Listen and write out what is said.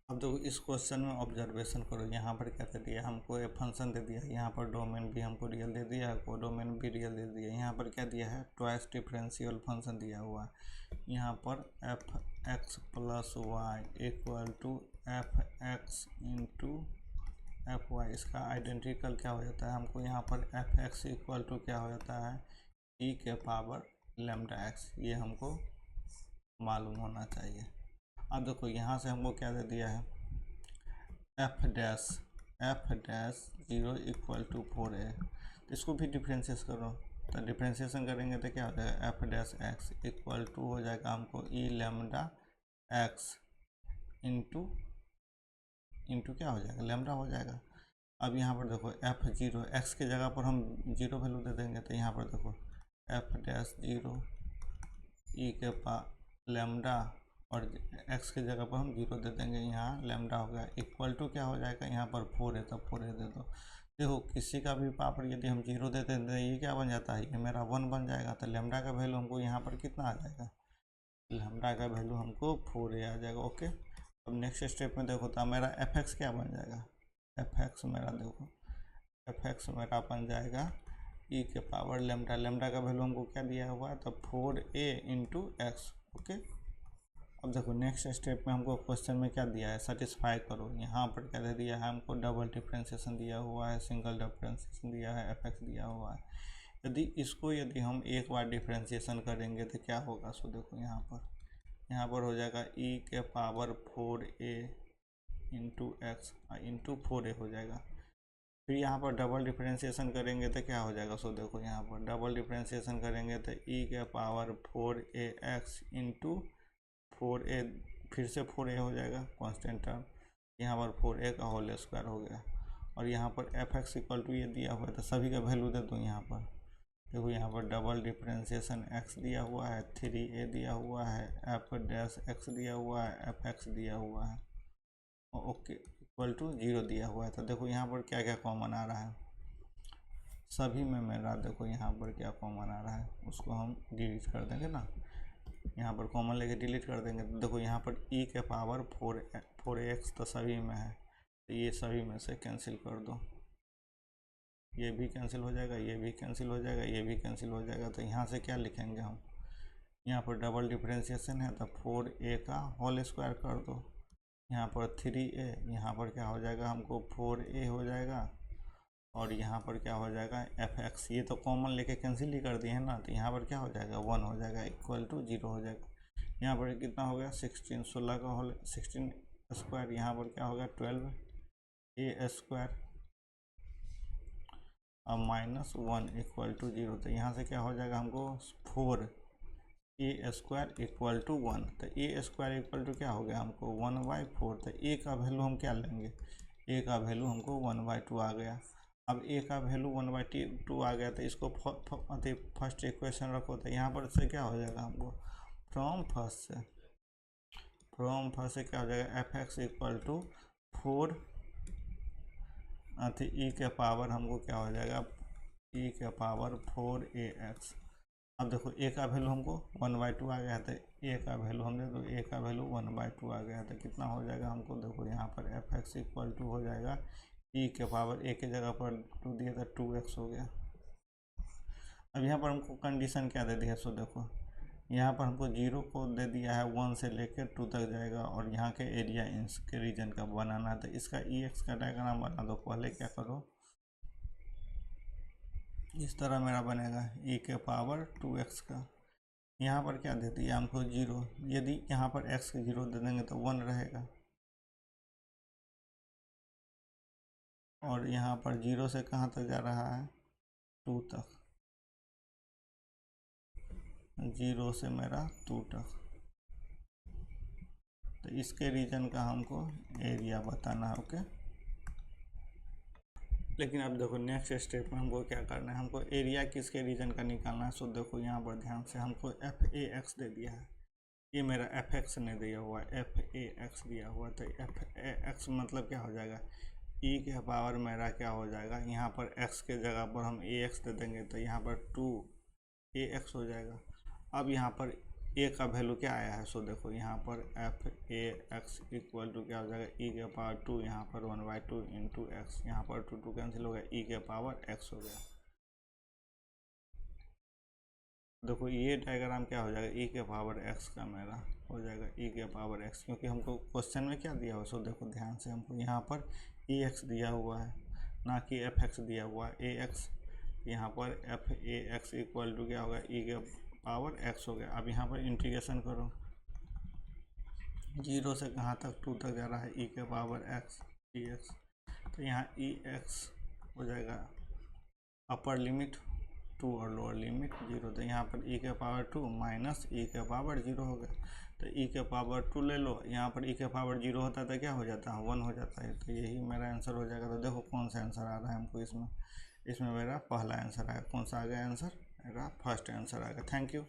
अब देखो इस क्वेश्चन में ऑब्जर्वेशन करो, यहाँ पर क्या दे दिया हमको, एक फंक्शन दे दिया, यहाँ पर डोमेन भी हमको रियल दे दिया है, कोडोमेन भी रियल दे दिया। यहाँ पर क्या दिया है, ट्वाइस डिफरेंशियल फंक्शन दिया हुआ है। यहाँ पर f x plus y equal to f x into f y, इसका आइडेंटिकल क्या हो जाता है हमको, यहाँ पर एफ एक्स इक्वल टू क्या हो जाता है, ई के पावर लैम्डा एक्स, ये हमको मालूम होना चाहिए। अब देखो यहाँ से हमको क्या दे दिया है, F dash 0 equal to 4a, इसको भी डिफ्रेंशिएट करो, तो डिफ्रेंशिएशन करेंगे तो क्या हो जाएगा, f dash x equal to हो जाएगा हमको ई लैम्डा एक्स इंटू क्या हो जाएगा, लैम्डा हो जाएगा। अब यहाँ पर देखो एफ जीरो, एक्स के जगह पर हम जीरो वैल्यू दे देंगे, तो यहाँ पर देखो एफ डैश 0 ई के पास लैम्डा, और x की जगह पर हम 0 दे देंगे, यहाँ लैम्डा हो गया इक्वल टू क्या हो जाएगा, यहाँ पर 4 है तो 4 दे दो। देखो किसी का भी पावर यदि हम 0 दे देते हैं ये क्या बन जाता है, ये मेरा 1 बन जाएगा, तो लैम्डा का वैल्यू हमको यहाँ पर कितना आ जाएगा, लैम्डा का वैल्यू हमको 4 आ जाएगा। ओके, अब नेक्स्ट स्टेप में देखो तो मेरा एफ एक्स क्या बन जाएगा, एफ एक्स मेरा देखो, एफ एक्स मेरा बन जाएगा ई के पावर लैम्डा, लैम्डा का वैल्यू हमको क्या दिया हुआ है, तो 4a इंटू एक्स। ओके, अब देखो नेक्स्ट स्टेप में हमको क्वेश्चन में क्या दिया है, सेटिस्फाई करो। यहाँ पर क्या दे दिया है हमको, डबल डिफ्रेंशिएशन दिया हुआ है, सिंगल डिफ्रेंशिएशन दिया है, एफ एक्स दिया हुआ है। यदि हम एक बार डिफ्रेंशिएशन करेंगे तो क्या होगा, सो देखो यहाँ पर हो जाएगा ई के power 4a into x into 4a हो जाएगा। फिर यहाँ पर डबल डिफ्रेंशिएशन करेंगे तो क्या हो जाएगा, सो देखो यहाँ पर डबल डिफ्रेंशिएशन करेंगे तो ई के power 4a x into 4a, फिर से 4a हो जाएगा कांस्टेंट टर्म, यहाँ पर 4a का होल स्क्वायर हो गया। और यहाँ पर एफ एक्स इक्वल टू ये दिया हुआ है तो सभी का वैल्यू दे दो। यहाँ पर देखो यहाँ पर डबल डिफ्रेंशिएशन x दिया हुआ है, 3a दिया हुआ है, एफ डैश एक्स दिया हुआ है, एफ एक्स दिया हुआ है, ओके इक्वल टू 0 दिया हुआ है। तो देखो यहाँ पर क्या क्या कॉमन आ रहा है, सभी में मेरा देखो यहाँ पर क्या कॉमन आ रहा है, उसको हम डिलीट कर देंगे ना, यहाँ पर कॉमन लेके डिलीट कर देंगे। तो देखो यहाँ पर e के पावर 4x तो सभी में है, तो ये सभी में से कैंसिल कर दो, ये भी कैंसिल हो जाएगा, ये भी कैंसिल हो जाएगा, ये भी कैंसिल हो जाएगा। तो यहाँ से क्या लिखेंगे हम, यहाँ पर डबल डिफ्रेंशिएशन है तो 4a का होल स्क्वायर कर दो, यहाँ पर 3a, यहाँ पर क्या हो जाएगा हमको 4a हो जाएगा, और यहाँ पर क्या हो जाएगा एफ एक्स, ये तो कॉमन लेके कैंसिल ही कर दिए हैं ना, तो यहाँ पर क्या हो जाएगा 1 हो जाएगा इक्वल टू 0 हो जाएगा। यहाँ पर कितना हो गया 16, 16 का होल 16 स्क्वायर, यहाँ पर क्या हो गया 12a स्क्वायर और माइनस 1 इक्वल टू 0। तो यहाँ से क्या हो जाएगा हमको 4a स्क्वायर इक्वल टू 1, तो a स्क्वायर इक्वल टू क्या हो गया हमको 1/4। तो a का वैल्यू हम क्या लेंगे, a का वैल्यू हमको 1/2 आ गया। अब a का वैल्यू 1/2 आ गया, तो इसको फर्स्ट इक्वेशन रखो, तो यहाँ पर से क्या हो जाएगा हमको फ्रॉम फर्स्ट से क्या हो जाएगा एफ एक्स इक्वल टू 4 ई के पावर हमको क्या हो जाएगा ई के पावर 4ax। अब देखो a का वैल्यू हमको 1/2 आ गया, तो a का वैल्यू हम दे दो, a का वैल्यू 1/2 आ गया, तो कितना हो जाएगा हमको, देखो यहाँ पर एफ एक्स इक्वल टू हो जाएगा ई के पावर a के जगह पर 2 दिया था 2x हो गया। अब यहाँ पर हमको कंडीशन क्या दे दिया, सो देखो यहाँ पर हमको 0 को दे दिया है 1 से लेकर 2 तक जाएगा, और यहाँ के एरिया के रीजन का बनाना है, तो इसका EX का डायग्राम बना दो। पहले क्या करो, इस तरह मेरा बनेगा e के पावर 2x का, यहाँ पर क्या दे दिया हमको 0, यदि यहाँ पर x के 0 दे देंगे तो 1 रहेगा, और यहाँ पर 0 से कहाँ तक जा रहा है 2 तक, 0 से मेरा 2 तक, तो इसके रीजन का हमको एरिया बताना है। ओके, लेकिन अब देखो नेक्स्ट स्टेप में हमको क्या करना है, हमको एरिया किसके रीजन का निकालना है। सो देखो यहाँ पर ध्यान से हमको FAX दे दिया है, ये मेरा FX ने दिया हुआ है, FAX दिया हुआ, तो FAX मतलब क्या हो जाएगा e के पावर मेरा क्या हो जाएगा, यहाँ पर x के जगह पर हम AX दे देंगे, तो यहाँ पर 2ax हो जाएगा। अब यहाँ पर ए का वैल्यू क्या आया है। सो देखो यहाँ पर f a x equal to क्या हो जाएगा, ई के पावर 2, यहाँ पर 1/2 इंटू एक्स, यहाँ पर 2 कैंसिल हो गया, ई के पावर एक्स हो गया। देखो ये डायग्राम क्या हो जाएगा, ई के पावर एक्स का मेरा हो जाएगा ई के पावर एक्स, क्योंकि हमको क्वेश्चन में क्या दिया हुआ। सो देखो ध्यान से, हमको यहाँ पर ई एक्स दिया हुआ है, ना कि एफ एक्स दिया हुआ है, ए एक्स। यहाँ पर f a x equal to क्या होगा, ई के पावर एक्स हो गया। अब यहाँ पर इंटीग्रेशन करो, 0 से कहाँ तक, 2 तक जा रहा है, ई के पावर एक्स ई एक्स। तो यहाँ ई एक्स हो जाएगा अपर लिमिट 2 और लोअर लिमिट 0। तो यहाँ पर ई के पावर 2 माइनस ई के पावर 0 हो गया। तो ई के पावर 2 ले लो, यहाँ पर ई के पावर 0 होता है तो क्या हो जाता है, 1 हो जाता है। तो यही मेरा आंसर हो जाएगा। तो देखो कौन सा आंसर आ रहा है हमको इसमें मेरा पहला आंसर आया। कौन सा आ गया आंसर, मेरा फर्स्ट आंसर आएगा। Thank you.